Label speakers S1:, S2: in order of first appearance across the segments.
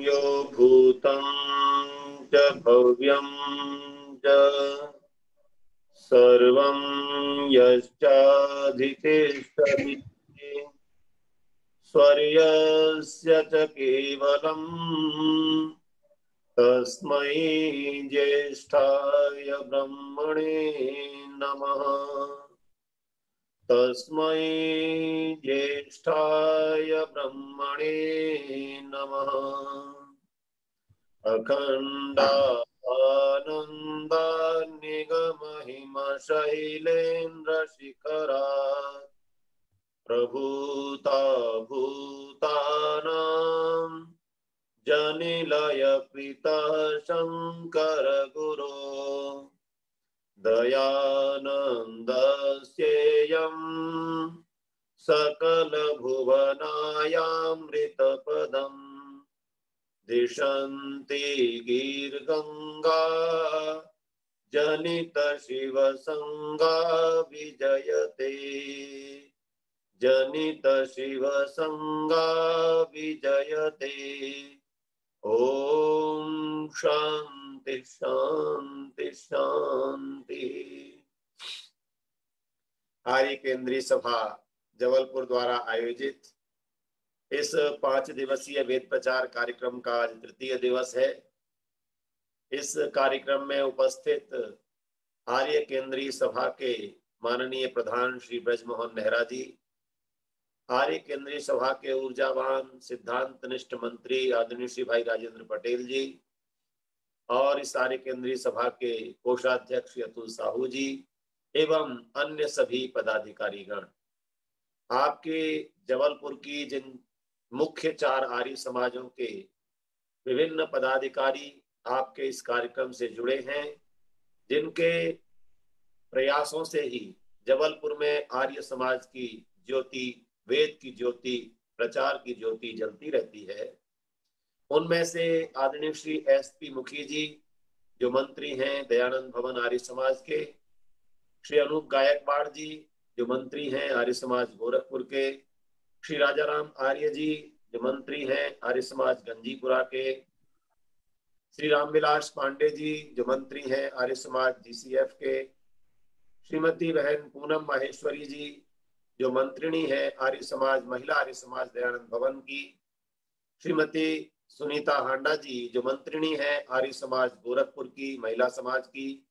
S1: यो भूतं च भव्यं च सर्वं यश्चाधितिष्ठति स्वर्यस्य च केवलम् तस्मै ज्येष्ठाय ब्रह्मणे नमः। तस्मै ज्येष्ठाय ब्रह्मणे नमः। अखण्डानन्दान्निगमहिमशैलेन्द्रशिखरात् प्रभूता भूतानां जनिलय प्रीतः शङ्कर गुरो दयानन्दस्येयं सकलभुवनायामृतपदम् दिशन्ति गीर्गङ्गा जनित शिवसंगा विजयते जनित शिवसंगा विजयते। ओम शांति शांति शांति। आर्य केंद्रीय सभा जबलपुर द्वारा आयोजित इस 5 दिवसीय वेद प्रचार कार्यक्रम का आज तृतीय दिवस है। इस कार्यक्रम में उपस्थित आर्य केंद्रीय सभा के माननीय प्रधान श्री ब्रजमोहन नेहरा जी, आर्य केंद्रीय सभा के ऊर्जावान सिद्धांतनिष्ठ मंत्री आदरणीय श्री भाई राजेंद्र पटेल जी और इस आर्य केंद्रीय सभा के कोषाध्यक्ष अतुल साहू जी एवं अन्य सभी पदाधिकारीगण, आपके जबलपुर की जिन मुख्य 4 आर्य समाजों के विभिन्न पदाधिकारी आपके इस कार्यक्रम से जुड़े हैं, जिनके प्रयासों से ही जबलपुर में आर्य समाज की ज्योति, वेद की ज्योति, प्रचार की ज्योति जलती रहती है। उनमें से आदरणीय श्री एसपी मुखी जी जो मंत्री हैं दयानंद भवन आर्य समाज के, श्री अनूप गायकवाड़ जी जो मंत्री हैं आर्य समाज गोरखपुर के, श्री राजाराम आर्य जी जो मंत्री हैं आर्य समाज गंजीपुरा के, श्री रामविलास पांडे जी जो मंत्री हैं आर्य समाज जीसीएफ के, श्रीमती बहन पूनम माहेश्वरी जी जो मंत्रिणी है आर्य समाज महिला आर्य समाज दयानंद भवन की, श्रीमती सुनीता हांडा जी जो मंत्रिणी है आर्य समाज गोरखपुर की महिला समाज की,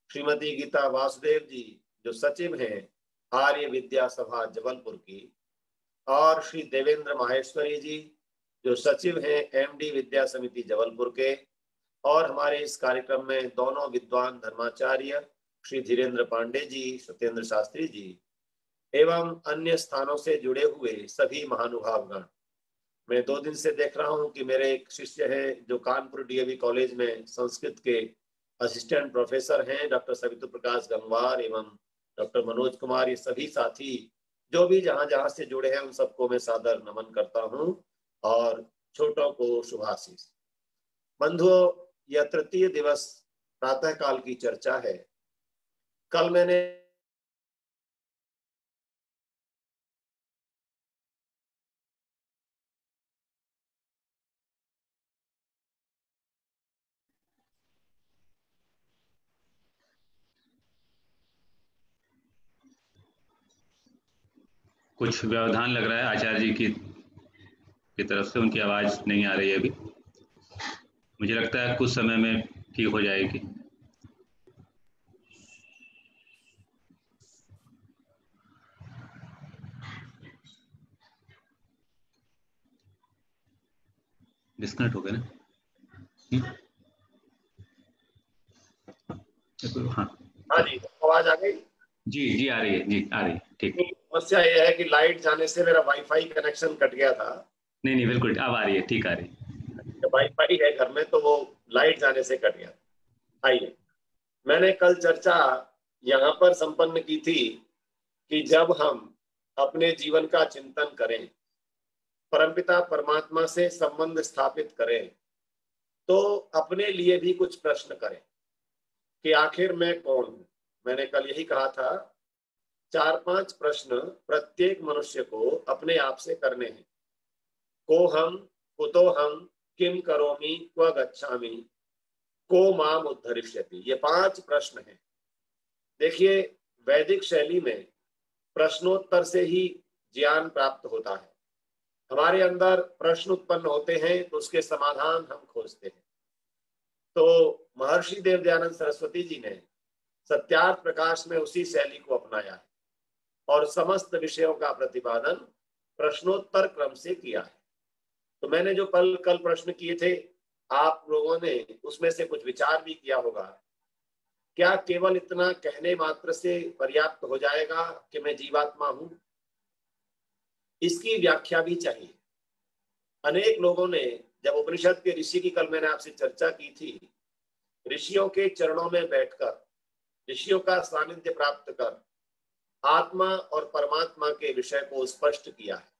S1: श्रीमती गीता वासुदेव जी जो सचिव हैं आर्य विद्या सभा जबलपुर की, और श्री देवेंद्र माहेश्वरी जी जो सचिव हैं एमडी विद्या समिति जबलपुर के, और हमारे इस कार्यक्रम में दोनों विद्वान धर्माचार्य श्री धीरेन्द्र पांडे जी, सत्येंद्र शास्त्री जी एवं अन्य स्थानों से जुड़े हुए सभी महानुभावगण। मैं 2 दिन से देख रहा हूं कि मेरे एक शिष्य है जो कानपुर डीएवी कॉलेज में संस्कृत के असिस्टेंट प्रोफेसर हैं, डॉक्टर सवितु प्रकाश गंगवार एवं डॉक्टर मनोज कुमार, ये सभी साथी जो भी जहां जहां से जुड़े हैं उन सबको मैं सादर नमन करता हूं और छोटों को शुभाशीष। बंधुओं, यह तृतीय दिवस प्रातः काल की चर्चा है। कल मैंने
S2: कुछ व्यवधान लग रहा है आचार्य जी की तरफ से, उनकी आवाज नहीं आ रही है अभी। मुझे लगता है कुछ समय में ठीक हो जाएगी। डिस्कनेक्ट हो गया ना?
S1: हाँ जी, आवाज आ गई?
S2: जी आ रही है, जी आ रही है, ठीक।
S1: समस्या यह है कि लाइट जाने से मेरा वाईफाई कनेक्शन कट गया था।
S2: नहीं बिल्कुल अब आ रही है, ठीक आ रही है।
S1: वाईफाई है घर में तो वो लाइट जाने से कट गया। आइए, मैंने कल चर्चा यहाँ पर संपन्न की थी कि जब हम अपने जीवन का चिंतन करें, परमपिता परमात्मा से संबंध स्थापित करें, तो अपने लिए भी कुछ प्रश्न करें कि आखिर मैं कौन हूं। मैंने कल यही कहा था, 4-5 प्रश्न प्रत्येक मनुष्य को अपने आप से करने हैं। को हम, कुतो हम, किम करोमि, क्व गच्छामि, को माम उद्धरिष्यति। ये 5 प्रश्न हैं। देखिए, वैदिक शैली में प्रश्नोत्तर से ही ज्ञान प्राप्त होता है। हमारे अंदर प्रश्न उत्पन्न होते हैं तो उसके समाधान हम खोजते हैं। तो महर्षि देवदयानंद सरस्वती जी ने सत्यार्थ प्रकाश में उसी शैली को अपनाया है और समस्त विषयों का प्रतिपादन प्रश्नोत्तर क्रम से किया है। तो मैंने जो कल प्रश्न किए थे, आप लोगों ने उसमें से कुछ विचार भी किया होगा। क्या केवल इतना कहने मात्र से पर्याप्त हो जाएगा कि मैं जीवात्मा हूं? इसकी व्याख्या भी चाहिए। अनेक लोगों ने, जब उपनिषद के ऋषि की कल मैंने आपसे चर्चा की थी, ऋषियों के चरणों में बैठकर, ऋषियों का सानिध्य प्राप्त कर आत्मा और परमात्मा के विषय को स्पष्ट किया है।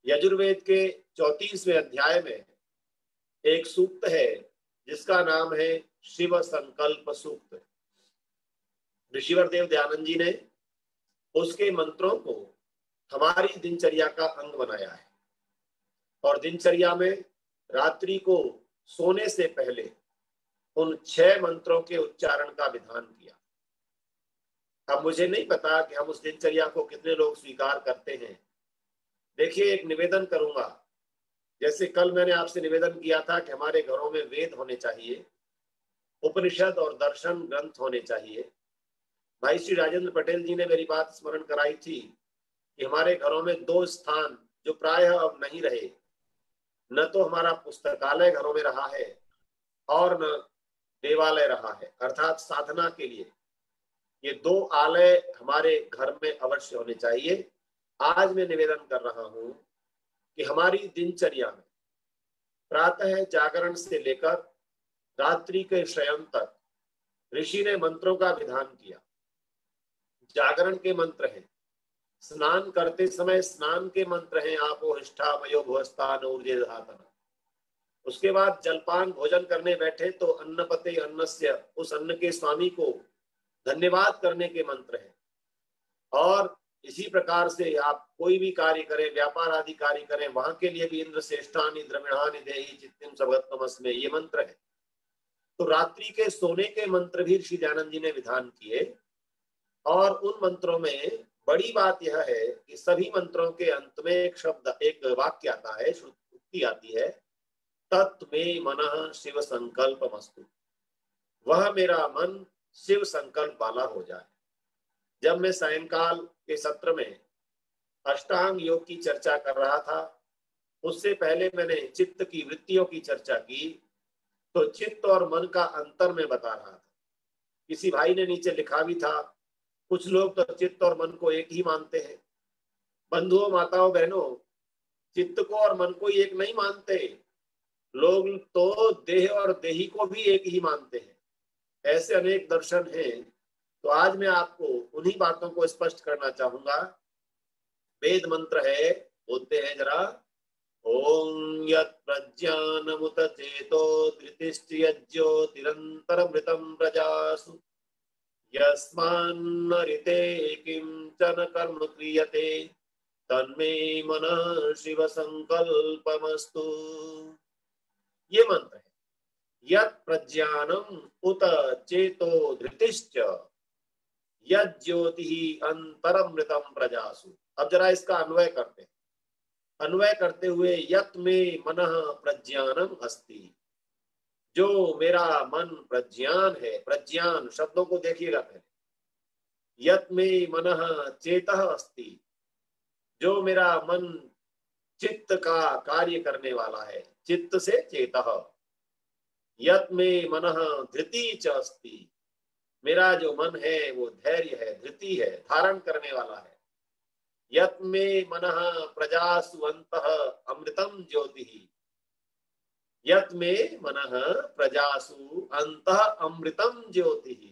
S1: यजुर्वेद के 34वें अध्याय में एक सूक्त है जिसका नाम है शिव संकल्प सूक्त। ऋषिवर देव दयानंद जी ने उसके मंत्रों को हमारी दिनचर्या का अंग बनाया है और दिनचर्या में रात्रि को सोने से पहले उन 6 मंत्रों के उच्चारण का विधान किया। अब मुझे नहीं पता कि हम उस दिनचर्या को कितने लोग स्वीकार करते हैं। देखिए, एक निवेदन करूंगा। जैसे कल मैंने आपसे निवेदन किया था कि हमारे घरों में वेद होने चाहिए, उपनिषद और दर्शन ग्रंथ होने चाहिए। भाई श्री राजेंद्र पटेल जी ने मेरी बात स्मरण कराई थी कि हमारे घरों में 2 स्थान जो प्रायः अब नहीं रहे, न तो हमारा पुस्तकालय घरों में रहा है और न देवालय रहा है, अर्थात साधना के लिए ये 2 आलय हमारे घर में अवश्य होने चाहिए। आज मैं निवेदन कर रहा हूं कि हमारी दिनचर्या में प्रातः जागरण से लेकर रात्रि के शयन तक ऋषि ने मंत्रों का विधान किया। जागरण के मंत्र हैं, स्नान करते समय स्नान के मंत्र हैं, आपो हिष्ठा मयो भुवस्तान ऊर्जे धातन। उसके बाद जलपान भोजन करने बैठे तो अन्नपते अन्नस्य, उस अन्न के स्वामी को धन्यवाद करने के मंत्र हैं। और इसी प्रकार से आप कोई भी कार्य करें, व्यापार आदि कार्य करें, वहां के लिए भी इंद्र श्रेष्ठानि द्रविणानि देहि चित्तिम सभत्तमस्मे, ये मंत्र है। तो रात्रि के सोने के मंत्र भी ऋषि दयानंद जी ने विधान किए और उन मंत्रों में बड़ी बात यह है कि सभी मंत्रों के अंत में एक शब्द, एक वाक्य आता है, उक्ति आती है, तत्मे मनः शिव संकल्पमस्तु। वह मेरा मन शिव संकल्प वाला हो जाए। जब मैं सायंकाल के सत्र में अष्टांग योग की चर्चा कर रहा था, उससे पहले मैंने चित्त की वृत्तियों की चर्चा की, तो चित्त और मन का अंतर में बता रहा था। किसी भाई ने नीचे लिखा भी था, कुछ लोग तो चित्त और मन को एक ही मानते हैं। बंधुओं, माताओं, बहनों, चित्त को और मन को एक नहीं मानते लोग, तो देह और देही को भी एक ही मानते हैं। ऐसे अनेक दर्शन हैं। तो आज मैं आपको उन्हीं बातों को स्पष्ट करना चाहूंगा। वेद मंत्र है, बोलते हैं जरा, ओम यत् प्रज्ञानमुत चेतो धृतिश्च यज्ज्योतिरन्तरमृतं प्रजासु यस्मान्न ऋते किंचन कर्म क्रियते तन्मे मनः शिव संकल्पमस्तु। ये मंत्र है। यत् प्रज्ञानम उत चेतो धृतिश्च यज्ज्योतिः अंतरमृतं प्रजासु। अब जरा इसका अन्वय करते हैं। अन्वय करते हुए, यत् में मनः प्रज्ञानम अस्ति, जो मेरा मन प्रज्ञान है। प्रज्ञान शब्दों को देखिएगा पहले। यत् में मनः चेतः अस्ति, जो मेरा मन चित्त का कार्य करने वाला है, चित्त से चेतः। यत् में मनः धृति च अस्ति, मेरा जो मन है वो धैर्य है, धृति है, धारण करने वाला है। यत् में मनः प्रजासु अन्तः अमृतम ज्योतिः, यत् में मनः प्रजासु अन्तः अमृतम ज्योतिः।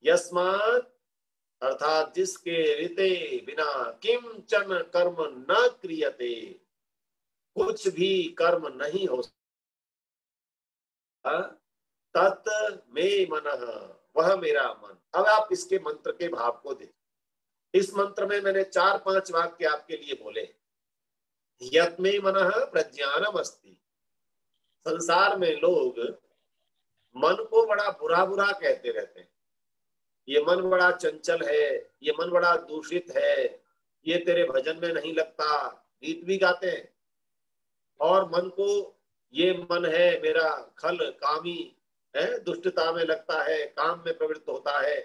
S1: यस्मात्, अर्थात जिसके ऋते बिना किंचन कर्म न क्रियते, कुछ भी कर्म नहीं हो सकता, तत् मे मनः, वह मेरा मन। अब आप इसके मंत्र के भाव को देखें। इस मंत्र में मैंने 4-5 वाक्य आपके लिए बोले। यत्मे मनः प्रज्ञानम अस्ति। संसार में लोग मन को बड़ा बुरा बुरा कहते रहते हैं। ये मन बड़ा चंचल है, ये मन बड़ा दूषित है, ये तेरे भजन में नहीं लगता, गीत भी गाते हैं। और मन को, ये मन है मेरा खल कामी है, दुष्टता में लगता है, काम में प्रवृत्त होता है।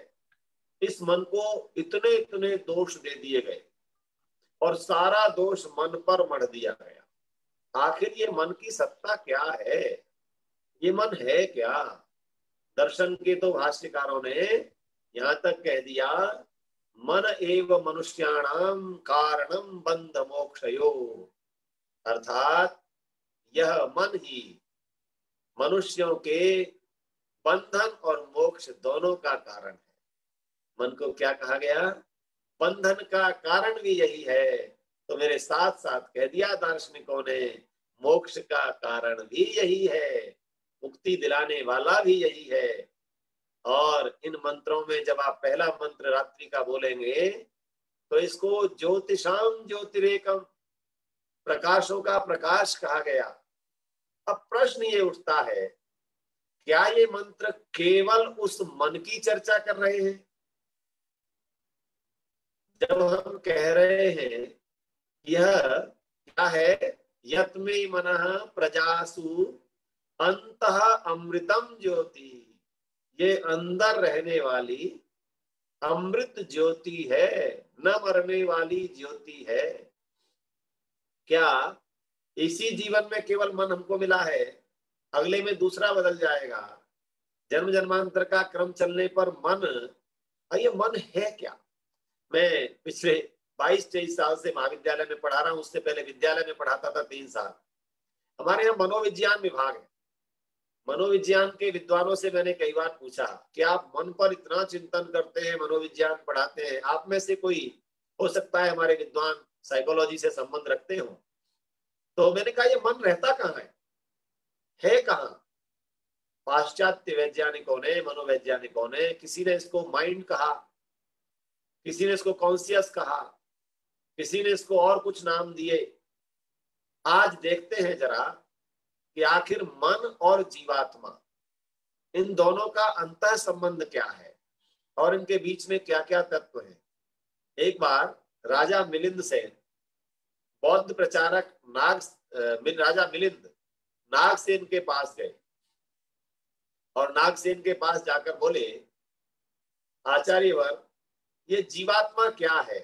S1: इस मन को इतने इतने दोष दे दिए गए और सारा दोष मन पर मढ़ दिया गया। आखिर ये मन की सत्ता क्या है? ये मन है क्या? दर्शन के तो भाष्यकारों ने यहां तक कह दिया, मन एव मनुष्याणाम कारणम बंध मोक्षयो। अर्थात यह मन ही मनुष्यों के बंधन और मोक्ष दोनों का कारण है। मन को क्या कहा गया? बंधन का कारण भी यही है। तो मेरे साथ साथ कह दिया दार्शनिकों ने, मोक्ष का कारण भी यही है, मुक्ति दिलाने वाला भी यही है। और इन मंत्रों में जब आप पहला मंत्र रात्रि का बोलेंगे तो इसको ज्योतिषाम ज्योतिरेकम, प्रकाशों का प्रकाश कहा गया। अब प्रश्न ये उठता है, क्या ये मंत्र केवल उस मन की चर्चा कर रहे हैं? जब हम कह रहे हैं यह क्या है, यत्मे मनः प्रजासु अंतः अमृतम ज्योति, ये अंदर रहने वाली अमृत ज्योति है, न मरने वाली ज्योति है। क्या इसी जीवन में केवल मन हमको मिला है? अगले में दूसरा बदल जाएगा। जन्म जन्मांतर का क्रम चलने पर मन, ये मन है क्या? मैं पिछले 22-23 साल से महाविद्यालय में पढ़ा रहा हूं, उससे पहले विद्यालय में पढ़ाता था 3 साल। हमारे यहाँ मनोविज्ञान विभाग है। मनोविज्ञान के विद्वानों से मैंने कई बार पूछा कि आप मन पर इतना चिंतन करते हैं, मनोविज्ञान पढ़ाते हैं, आप में से कोई हो सकता है हमारे विद्वान साइकोलॉजी से संबंध रखते हो? तो मैंने कहा ये मन रहता कहाँ है कहाँ? पाश्चात्य वैज्ञानिकों ने, मनोवैज्ञानिकों ने, किसी ने इसको माइंड कहा, किसी ने इसको कॉन्शियस कहा, किसी ने इसको और कुछ नाम दिए। आज देखते हैं जरा कि आखिर मन और जीवात्मा, इन दोनों का अंतः संबंध क्या है और इनके बीच में क्या क्या तत्व हैं। एक बार राजा मिलिंद से बौद्ध प्रचारक राजा मिलिंद नागसेन के पास गए और नागसेन के पास जाकर बोले, आचार्यवर ये जीवात्मा क्या है?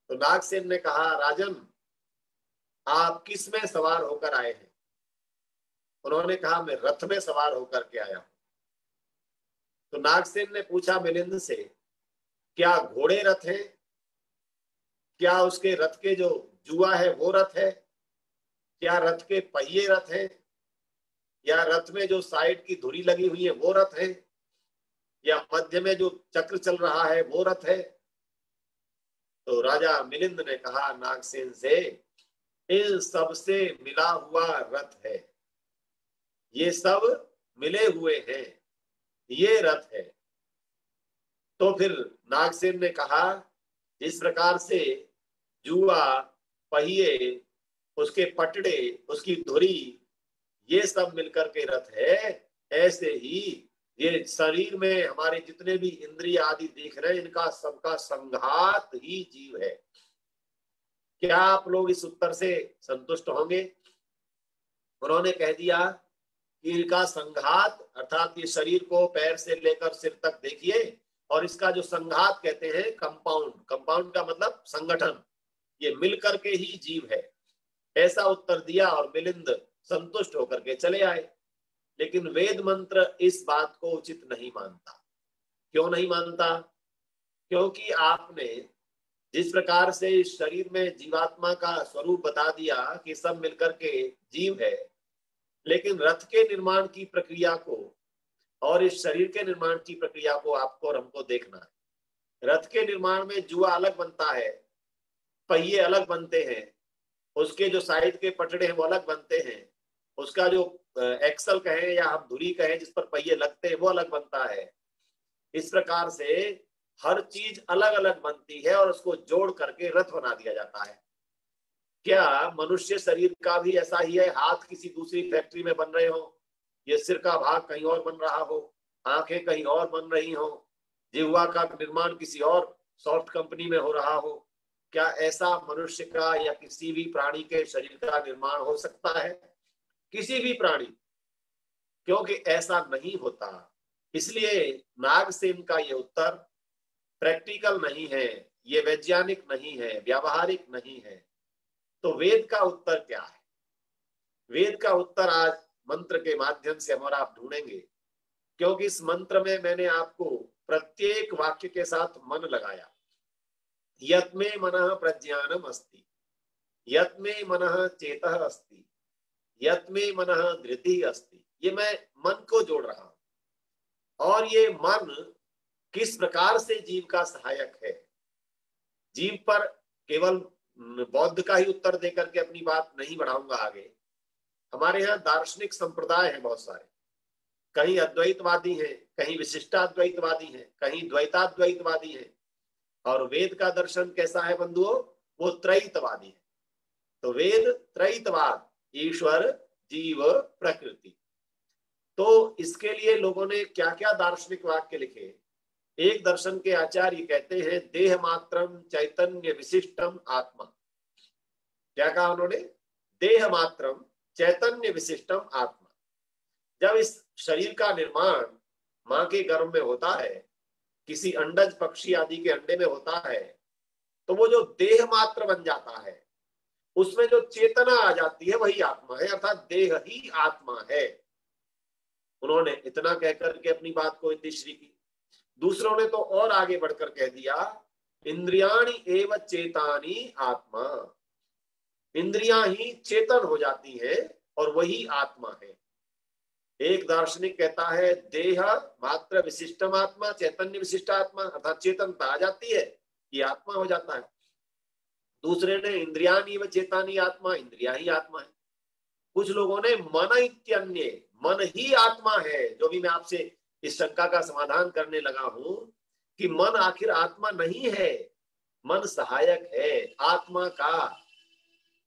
S1: तो नागसेन ने कहा, राजन आप किस में सवार होकर आए हैं? उन्होंने कहा, मैं रथ में सवार होकर के आया हूं। तो नागसेन ने पूछा मिलिंद से, क्या घोड़े रथ हैं? क्या उसके रथ के जो जुआ है वो रथ है? क्या रथ के पहिए रथ हैं? या रथ में जो साइड की धुरी लगी हुई है वो रथ है? या मध्य में जो चक्र चल रहा है वो रथ है? तो राजा मिलिंद ने कहा नागसेन से, इन सब से मिला हुआ रथ है, ये सब मिले हुए हैं, ये रथ है। तो फिर नागसेन ने कहा, जिस प्रकार से जुआ, पहिए, उसके पटड़े, उसकी धुरी, ये सब मिलकर के रथ है, ऐसे ही ये शरीर में हमारे जितने भी इंद्रिय आदि दिख रहे हैं, इनका सबका संघात ही जीव है। क्या आप लोग इस उत्तर से संतुष्ट होंगे? उन्होंने कह दिया कि इनका संघात अर्थात ये शरीर को पैर से लेकर सिर तक देखिए, और इसका जो संघात कहते हैं कंपाउंड, कंपाउंड का मतलब संगठन, ये मिलकर के ही जीव है। ऐसा उत्तर दिया और मिलिंद संतुष्ट होकर के चले आए। लेकिन वेद मंत्र इस बात को उचित नहीं मानता। क्यों नहीं मानता? क्योंकि आपने जिस प्रकार से इस शरीर में जीवात्मा का स्वरूप बता दिया कि सब मिलकर के जीव है, लेकिन रथ के निर्माण की प्रक्रिया को और इस शरीर के निर्माण की प्रक्रिया को आपको और हमको देखना है। रथ के निर्माण में जुआ अलग बनता है, पहिए अलग बनते हैं, उसके जो साइड के पटड़े हैं वो अलग बनते हैं, उसका जो एक्सल कहें या हम धुरी कहें जिस पर पहिए लगते हैं वो अलग बनता है। इस प्रकार से हर चीज अलग अलग बनती है और उसको जोड़ करके रथ बना दिया जाता है। क्या मनुष्य शरीर का भी ऐसा ही है? हाथ किसी दूसरी फैक्ट्री में बन रहे हो, ये सिर का भाग कहीं और बन रहा हो, आंखें कहीं और बन रही हो, जिह्वा का निर्माण किसी और सॉफ्ट कंपनी में हो रहा हो, क्या ऐसा मनुष्य का या किसी भी प्राणी के शरीर का निर्माण हो सकता है? किसी भी प्राणी, क्योंकि ऐसा नहीं होता। इसलिए नागसेन का ये उत्तर प्रैक्टिकल नहीं है, ये वैज्ञानिक नहीं है, व्यावहारिक नहीं है। तो वेद का उत्तर क्या है? वेद का उत्तर आज मंत्र के माध्यम से हम और आप ढूंढेंगे, क्योंकि इस मंत्र में मैंने आपको प्रत्येक वाक्य के साथ मन लगाया। यत्मे मनः प्रज्ञानम अस्ति, यत्मे मनः चेतः अस्ति, यत्मे मनः धृति अस्ति, ये मैं मन को जोड़ रहा हूं। और ये मन किस प्रकार से जीव का सहायक है? जीव पर केवल बौद्ध का ही उत्तर देकर के अपनी बात नहीं बढ़ाऊंगा आगे। हमारे यहाँ दार्शनिक संप्रदाय है बहुत सारे, कहीं अद्वैतवादी हैं, कहीं विशिष्टाद्वैतवादी हैं, कहीं द्वैताद्वैतवादी हैं। और वेद का दर्शन कैसा है बंधुओं? वो त्रैतवादी है। तो वेद त्रैतवाद, ईश्वर, जीव, प्रकृति। तो इसके लिए लोगों ने क्या क्या दार्शनिक वाक्य लिखे। एक दर्शन के आचार्य कहते हैं देह मात्रम चैतन्य विशिष्टम आत्मा। क्या कहा उन्होंने? देह मात्रम चैतन्य विशिष्टम आत्मा। जब इस शरीर का निर्माण मां के गर्भ में होता है, किसी अंडज पक्षी आदि के अंडे में होता है, तो वो जो देह मात्र बन जाता है, उसमें जो चेतना आ जाती है वही आत्मा है, अर्थात देह ही आत्मा है। उन्होंने इतना कहकर के अपनी बात को इतिश्री की। दूसरों ने तो और आगे बढ़कर कह दिया इंद्रियाणि एव चेतानी आत्मा, इंद्रियां ही चेतन हो जाती है और वही आत्मा है। एक दार्शनिक कहता है देह मात्र विशिष्टम आत्मा, चैतन्य विशिष्ट आत्मा, अर्थात चेतनता आ जाती है, ये आत्मा हो जाता है। दूसरे ने इंद्रियानी व चेतानी आत्मा, इंद्रिया ही आत्मा है। कुछ लोगों ने मन इत्यन्य, मन ही आत्मा है। जो भी मैं आपसे इस शंका का समाधान करने लगा हूं कि मन आखिर आत्मा नहीं है, मन सहायक है आत्मा का।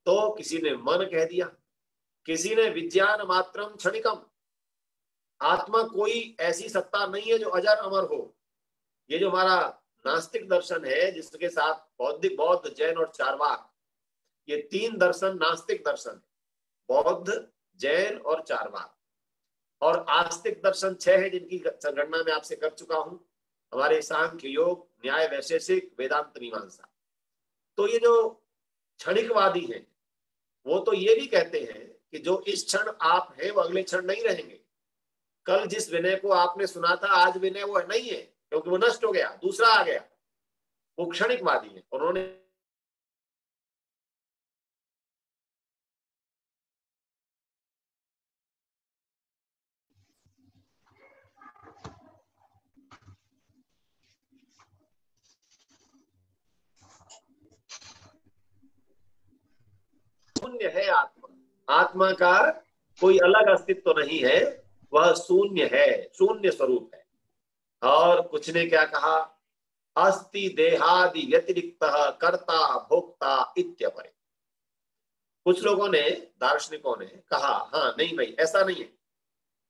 S1: तो किसी ने मन कह दिया, किसी ने विज्ञान मात्रम क्षणिकम, आत्मा कोई ऐसी सत्ता नहीं है जो अजर अमर हो। ये जो हमारा नास्तिक दर्शन है, जिसके साथ बौद्धिक, बौद्ध, जैन और चारवाक, ये तीन दर्शन नास्तिक दर्शन है, बौद्ध, जैन और चारवाक। और आस्तिक दर्शन 6 है, जिनकी गणना मैं आपसे कर चुका हूं, हमारे सांख्य, योग, न्याय, वैशेषिक, वेदांत, मीमांसा। तो ये जो क्षणिकवादी हैं, वो तो ये भी कहते हैं कि जो इस क्षण आप हैं वो अगले क्षण नहीं रहेंगे। कल जिस विनय को आपने सुना था, आज विनय वो नहीं है, क्योंकि वो नष्ट हो गया, दूसरा आ गया। वो क्षणिकवादी है। उन्होंने शून्य है आत्मा, आत्मा का कोई अलग अस्तित्व तो नहीं है, वह शून्य है, शून्य स्वरूप है। और कुछ ने क्या कहा, अस्ति देहादि व्यतिरिक्त कर्ता भोक्ता इत्यपरे। कुछ लोगों ने, दार्शनिकों ने कहा हाँ नहीं भाई, ऐसा नहीं है,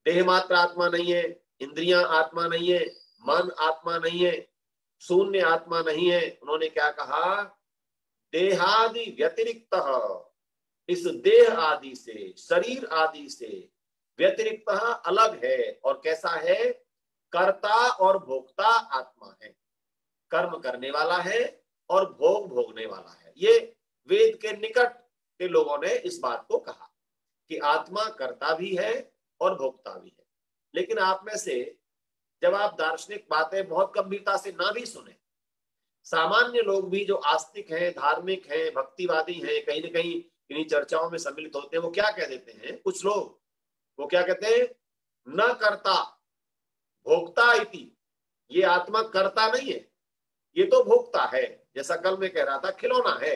S1: देह मात्र आत्मा नहीं है, इंद्रियां आत्मा नहीं है, मन आत्मा नहीं है, शून्य आत्मा नहीं है। उन्होंने क्या कहा, देहादि व्यतिरिक्त, इस देह आदि से, शरीर आदि से व्यतिरिक्त अलग है। और कैसा है? कर्ता और भोक्ता आत्मा है, कर्म करने वाला है और भोग भोगने वाला है। ये वेद के निकट के लोगों ने इस बात को कहा कि आत्मा कर्ता भी है और भोक्ता भी है। लेकिन आप में से जब आप दार्शनिक बातें बहुत गंभीरता से ना भी सुने, सामान्य लोग भी जो आस्तिक हैं, धार्मिक हैं, भक्तिवादी हैं, कहीं ना कहीं इन्हीं चर्चाओं में सम्मिलित होते हैं, वो क्या कह देते हैं, कुछ लोग वो क्या कहते हैं, न कर्ता भोक्ता इति, ये आत्मा कर्ता नहीं है, ये तो भोक्ता है। जैसा कल मैं कह रहा था, खिलौना है,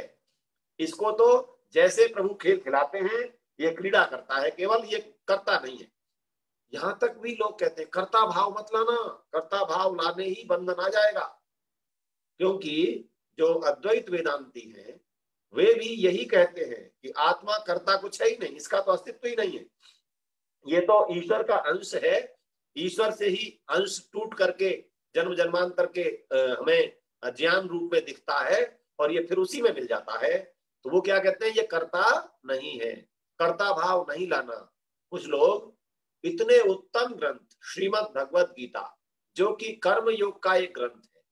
S1: इसको तो जैसे प्रभु खेल खिलाते हैं, ये क्रीड़ा करता है केवल, ये कर्ता नहीं है। यहां तक भी लोग कहते हैं कर्ता भाव मत लाना, कर्ता भाव लाने ही बंधन आ जाएगा। क्योंकि जो अद्वैत वेदांती हैं वे भी यही कहते हैं कि आत्मा कर्ता कुछ है ही नहीं, इसका तो अस्तित्व ही नहीं है, ये तो ईश्वर का अंश है, ईश्वर से ही अंश टूट करके जन्म जन्मांतर के हमें अज्ञान रूप में दिखता है और ये फिर उसी में मिल जाता है। तो वो क्या कहते हैं, ये कर्ता नहीं है, कर्ता भाव नहीं लाना। कुछ लोग इतने उत्तम ग्रंथ श्रीमद् भगवत गीता, जो कि कर्म योग का एक ग्रंथ है,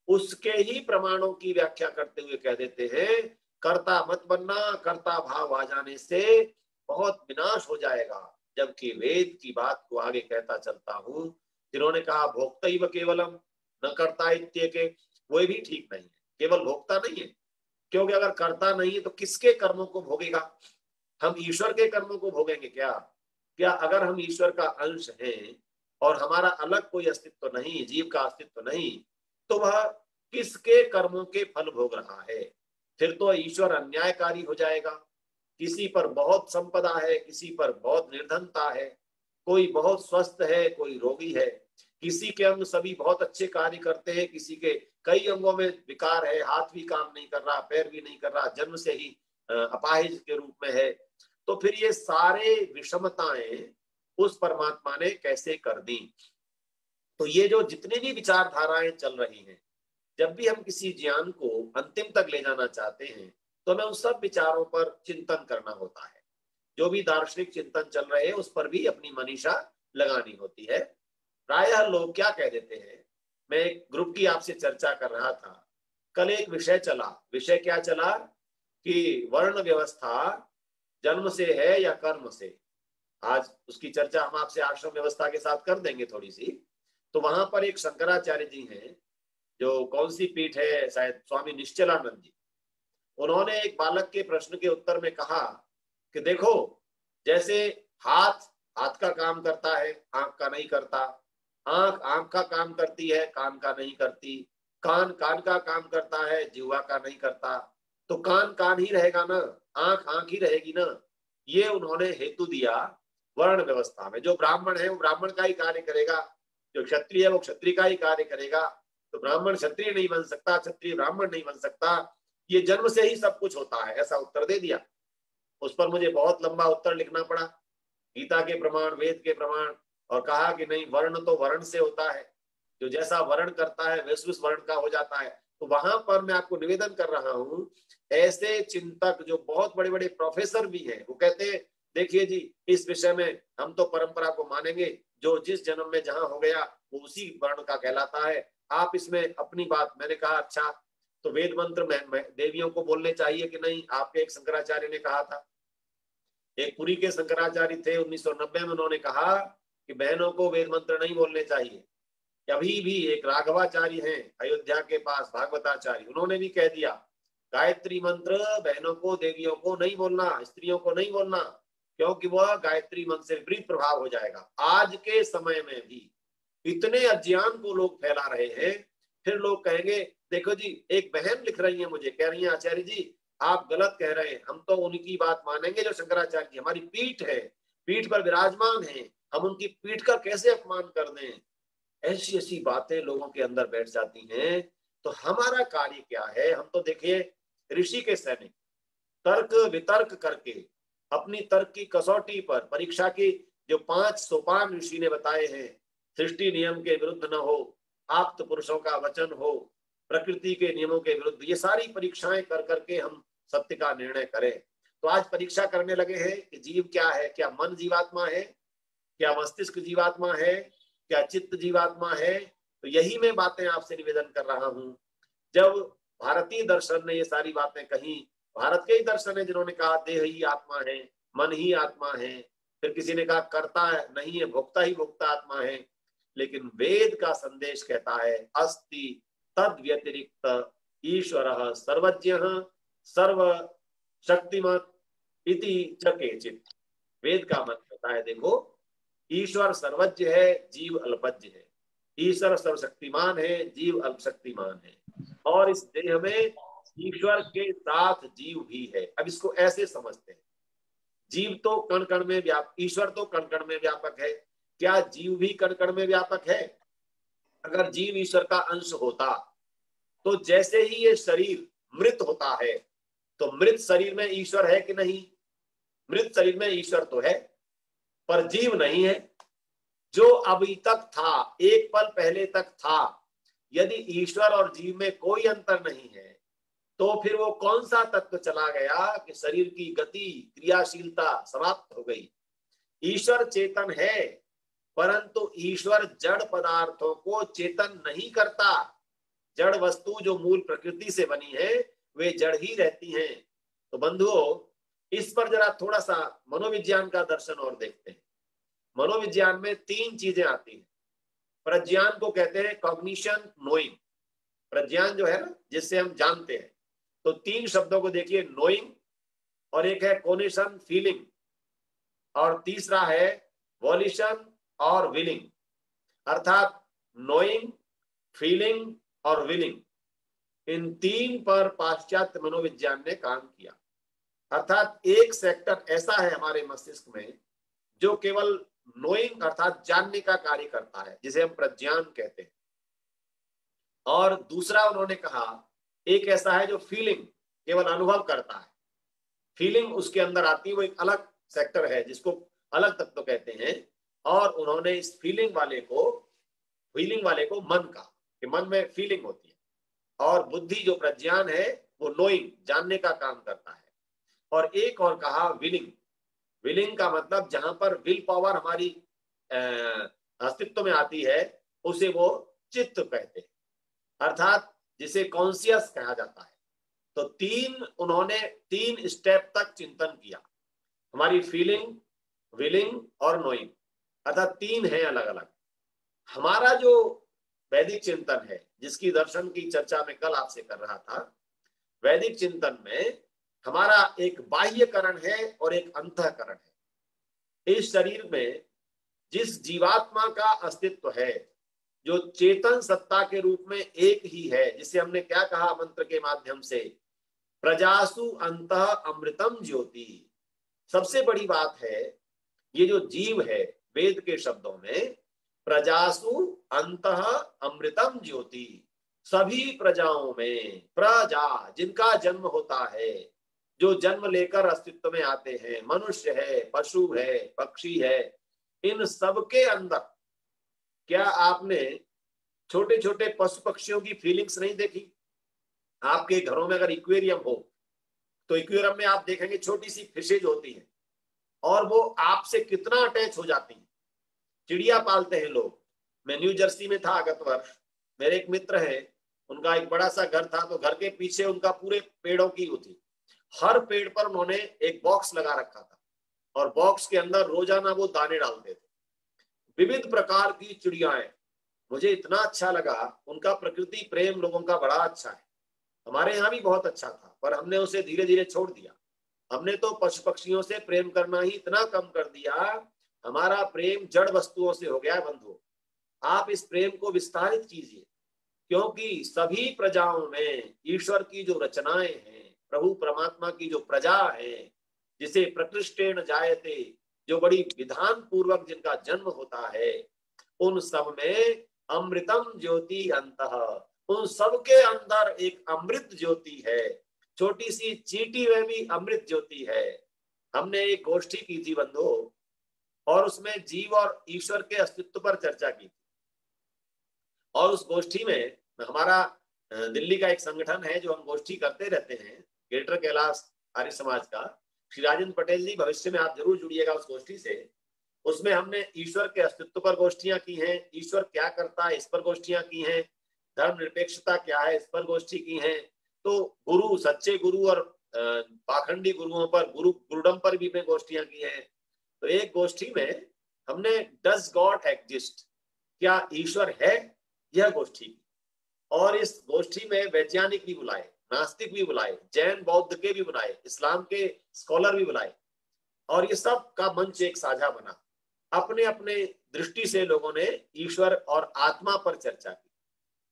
S1: उसके ही प्रमाणों की व्याख्या करते हुए कह देते हैं कर्ता मत बनना, कर्ता भाव आ जाने से बहुत विनाश हो जाएगा। जबकि वेद की बात को आगे कहता चलता हूं, जिन्होंने कहा भोक्तैव केवलम न कर्ता इत्येके, वो भी ठीक नहीं है, केवल भोक्ता नहीं है, क्योंकि अगर कर्ता नहीं है तो किसके कर्मों को भोगेगा? हम ईश्वर के कर्मों को भोगेंगे क्या? क्या अगर हम ईश्वर का अंश हैं और हमारा अलग कोई अस्तित्व नहीं, जीव का अस्तित्व नहीं, तो वह किसके कर्मों के फल भोग रहा है? फिर तो ईश्वर अन्यायकारी हो जाएगा। किसी पर बहुत संपदा है, किसी पर बहुत निर्धनता है, कोई बहुत स्वस्थ है, कोई रोगी है, किसी के अंग सभी बहुत अच्छे कार्य करते हैं, किसी के कई अंगों में विकार है, हाथ भी काम नहीं कर रहा, पैर भी नहीं कर रहा, जन्म से ही अपाहिज के रूप में है। तो फिर ये सारे विषमताएं उस परमात्मा ने कैसे कर दी? तो ये जो जितनी भी विचारधाराएं चल रही हैं, जब भी हम किसी ज्ञान को अंतिम तक ले जाना चाहते हैं तो हमें उन सब विचारों पर चिंतन करना होता है। जो भी दार्शनिक चिंतन चल रहे हैं उस पर भी अपनी मनीषा लगानी होती है। प्रायः लोग क्या कह देते हैं, मैं एक ग्रुप की आपसे चर्चा कर रहा था, कल एक विषय चला, विषय क्या चला कि वर्ण व्यवस्था जन्म से है या कर्म से। आज उसकी चर्चा हम आपसे आश्रम व्यवस्था के साथ कर देंगे थोड़ी सी। तो वहां पर एक शंकराचार्य जी हैं, जो कौन सी पीठ है, शायद स्वामी निश्चलानंद जी, उन्होंने एक बालक के प्रश्न के उत्तर में कहा कि देखो, जैसे हाथ हाथ का काम करता है, आंख का नहीं करता, आंख आंख का काम करती है, कान का नहीं करती, कान कान का काम करता है, जिह्वा का नहीं करता, तो कान कान ही रहेगा ना, आंख आंख ही रहेगी ना। ये उन्होंने हेतु दिया वर्ण व्यवस्था में। जो ब्राह्मण है वो ब्राह्मण का ही कार्य करेगा, जो क्षत्रिय है वो क्षत्रिय का ही कार्य करेगा, तो ब्राह्मण क्षत्रिय नहीं बन सकता, क्षत्रिय ब्राह्मण नहीं बन सकता, ये जन्म से ही सब कुछ होता है, ऐसा उत्तर दे दिया। उस पर मुझे बहुत लंबा उत्तर लिखना पड़ा, गीता के प्रमाण, वेद के प्रमाण, और कहा कि नहीं, वर्ण तो वर्ण से होता है, जो जैसा वर्ण करता है वैसे उस वर्ण का हो जाता है। तो वहां पर मैं आपको निवेदन कर रहा हूं, ऐसे चिंतक जो बहुत बड़े बड़े प्रोफेसर भी हैं, वो कहते हैं देखिए जी, इस विषय में हम तो परंपरा को मानेंगे, जो जिस जन्म में जहां हो गया वो उसी वर्ण का कहलाता है, आप इसमें अपनी बात। मैंने कहा अच्छा, तो वेद मंत्र में देवियों को बोलने चाहिए कि नहीं? आपके एक शंकराचार्य ने कहा था, एक पुरी के शंकराचार्य थे, 1990 में उन्होंने कहा कि बहनों को वेद मंत्र नहीं बोलने चाहिए। अभी भी एक राघवाचार्य हैं अयोध्या के पास, भागवताचार्य, उन्होंने भी कह दिया गायत्री मंत्र बहनों को, देवियों को नहीं बोलना, स्त्रियों को नहीं बोलना, क्योंकि वह गायत्री मंत्र से विपरीत प्रभाव हो जाएगा। आज के समय में भी इतने अज्ञान को लोग फैला रहे हैं। फिर लोग कहेंगे देखो जी, एक बहन लिख रही है मुझे, कह रही है आचार्य जी आप गलत कह रहे हैं, हम तो उनकी बात मानेंगे जो शंकराचार्य जी हमारी पीठ है, पीठ पर विराजमान है, हम उनकी पीठ का कैसे अपमान कर दें? ऐसी ऐसी बातें लोगों के अंदर बैठ जाती हैं। तो हमारा कार्य क्या है? हम तो देखिए ऋषि के सैनिक, तर्क वितर्क करके अपनी तर्क की कसौटी पर, परीक्षा की जो 5 सोपान ऋषि ने बताए हैं, सृष्टि नियम के विरुद्ध न हो, आप्त पुरुषों का वचन हो, प्रकृति के नियमों के विरुद्ध, ये सारी परीक्षाएं कर करके हम सत्य का निर्णय करें। तो आज परीक्षा करने लगे हैं कि जीव क्या है, क्या मन जीवात्मा है, क्या मस्तिष्क जीवात्मा है, क्या चित्त जीवात्मा है? तो यही मैं बातें आपसे निवेदन कर रहा हूं। जब भारतीय दर्शन ने ये सारी बातें कही, भारत के ही दर्शन है जिन्होंने कहा देह ही आत्मा है, मन ही आत्मा है, फिर किसी ने कहा कर्ता नहीं है, भोक्ता ही भोक्ता आत्मा है। लेकिन वेद का संदेश कहता है अस्ति तद व्यतिरिक्त ईश्वर सर्वज्ञ सर्व शक्तिमत इति च केचित्। वेद का मत कहता है देखो, ईश्वर सर्वज्ञ है, जीव अल्पज्ञ है, ईश्वर सर्वशक्तिमान है, जीव अल्पशक्तिमान है, और इस देह में ईश्वर के साथ जीव भी है। अब इसको ऐसे समझते हैं, जीव तो कण कण में व्यापक, ईश्वर तो कण कण में व्यापक है, क्या जीव भी कण कण में व्यापक है? अगर जीव ईश्वर का अंश होता तो जैसे ही ये शरीर मृत होता है तो मृत शरीर में ईश्वर है कि नहीं? मृत शरीर में ईश्वर तो है, पर जीव नहीं है। जो अभी तक था, एक पल पहले तक था, यदि ईश्वर और जीव में कोई अंतर नहीं है, तो फिर वो कौन सा तत्व चला गया कि शरीर की गति, क्रियाशीलता समाप्त हो गई? ईश्वर चेतन है, परंतु ईश्वर जड़ पदार्थों को चेतन नहीं करता। जड़ वस्तु जो मूल प्रकृति से बनी है वे जड़ ही रहती हैं। तो बंधुओं, इस पर जरा थोड़ा सा मनोविज्ञान का दर्शन और देखते हैं। मनोविज्ञान में 3 चीजें आती हैं। प्रज्ञान को कहते हैं कॉग्निशन, नोइंग। प्रज्ञान जो है ना, जिससे हम जानते हैं। तो 3 शब्दों को देखिए, नोइंग, और एक है कोनिशन, फीलिंग, और तीसरा है वॉल्यूशन और विलिंग। अर्थात नोइंग, फीलिंग और विलिंग, इन 3 पर पाश्चात्य मनोविज्ञान ने काम किया। अर्थात एक सेक्टर ऐसा है हमारे मस्तिष्क में जो केवल नोइंग अर्थात जानने का कार्य करता है, जिसे हम प्रज्ञान कहते हैं। और दूसरा उन्होंने कहा एक ऐसा है जो फीलिंग, केवल अनुभव करता है। फीलिंग उसके अंदर आती है, वो एक अलग सेक्टर है जिसको अलग तत्व कहते हैं। और उन्होंने इस फीलिंग वाले को मन का, कि मन में फीलिंग होती है। और बुद्धि जो प्रज्ञान है वो नोइंग, जानने का काम करता है। और एक और कहा विलिंग। विलिंग का मतलब जहां पर विल पावर हमारी अस्तित्व में आती है, उसे वो चित्त कहते हैं, अर्थात जिसे कॉन्शियस कहा जाता है। तो उन्होंने 3 स्टेप तक चिंतन किया। हमारी फीलिंग, विलिंग और नोइंग, अर्थात 3 है अलग अलग। हमारा जो वैदिक चिंतन है, जिसकी दर्शन की चर्चा में कल आपसे कर रहा था, वैदिक चिंतन में हमारा एक बाह्यकरण है और एक अंतःकरण है। इस शरीर में जिस जीवात्मा का अस्तित्व है, जो चेतन सत्ता के रूप में एक ही है, जिसे हमने क्या कहा मंत्र के माध्यम से, प्रजासु अंतः अमृतम ज्योति। सबसे बड़ी बात है, ये जो जीव है, वेद के शब्दों में प्रजासु अंतः अमृतम ज्योति, सभी प्रजाओं में, प्रजा जिनका जन्म होता है, जो जन्म लेकर अस्तित्व में आते हैं, मनुष्य है, पशु है, पक्षी है, इन सबके अंदर, क्या आपने छोटे छोटे पशु पक्षियों की फीलिंग्स नहीं देखी? आपके घरों में अगर इक्वेरियम हो तो इक्वेरियम में आप देखेंगे छोटी सी फिशेज होती है और वो आपसे कितना अटैच हो जाती है। चिड़िया पालते हैं लोग। मैं न्यू जर्सी में था गत वर्ष, मेरे एक मित्र हैं, उनका एक बड़ा सा घर था, तो घर के पीछे उनका पूरे पेड़ों की होती, हर पेड़ पर उन्होंने एक बॉक्स लगा रखा था और बॉक्स के अंदर रोजाना वो दाने डालते थे, विविध प्रकार की चिड़ियाएं। मुझे इतना अच्छा लगा, उनका प्रकृति प्रेम लोगों का बड़ा अच्छा है। हमारे यहाँ भी बहुत अच्छा था, पर हमने उसे धीरे धीरे छोड़ दिया। हमने तो पशु पक्षियों से प्रेम करना ही इतना कम कर दिया, हमारा प्रेम जड़ वस्तुओं से हो गया है। बंधुओं, आप इस प्रेम को विस्तारित कीजिए, क्योंकि सभी प्रजाओं में ईश्वर की जो रचनाएं हैं, प्रभु परमात्मा की जो प्रजा है, जिसे प्रकृष्टेन जायते, जो बड़ी विधान पूर्वक जिनका जन्म होता है, उन सब में अमृतम ज्योति अंतः, उन सबके अंदर एक अमृत ज्योति है। छोटी सी चींटी में भी अमृत ज्योति है। हमने एक गोष्ठी की थी बंधु, और उसमें जीव और ईश्वर के अस्तित्व पर चर्चा की थी। और उस गोष्ठी में हमारा दिल्ली का एक संगठन है जो हम गोष्ठी करते रहते हैं, ग्रेटर कैलाश आर्य समाज का, श्री राजेंद्र पटेल जी, भविष्य में आप जरूर जुड़िएगा उस गोष्ठी से। उसमें हमने ईश्वर के अस्तित्व पर गोष्ठियां की हैं, ईश्वर क्या करता है इस पर गोष्ठियां की हैं, धर्मनिरपेक्षता क्या है इस पर गोष्ठी की हैं। तो गुरु, सच्चे गुरु और पाखंडी गुरुओं पर, गुरुडम पर भी मैं गोष्ठियां की हैं। तो एक गोष्ठी में हमने डज गॉड एग्जिस्ट, क्या ईश्वर है, यह गोष्ठी की। और इस गोष्ठी में वैज्ञानिक भी बुलाए, नास्तिक भी बुलाए, जैन बौद्ध के भी बुलाए, इस्लाम के स्कॉलर भी बुलाए, और ये सब का मंच एक साझा बना। अपने अपने दृष्टि से लोगों ने ईश्वर और आत्मा पर चर्चा की।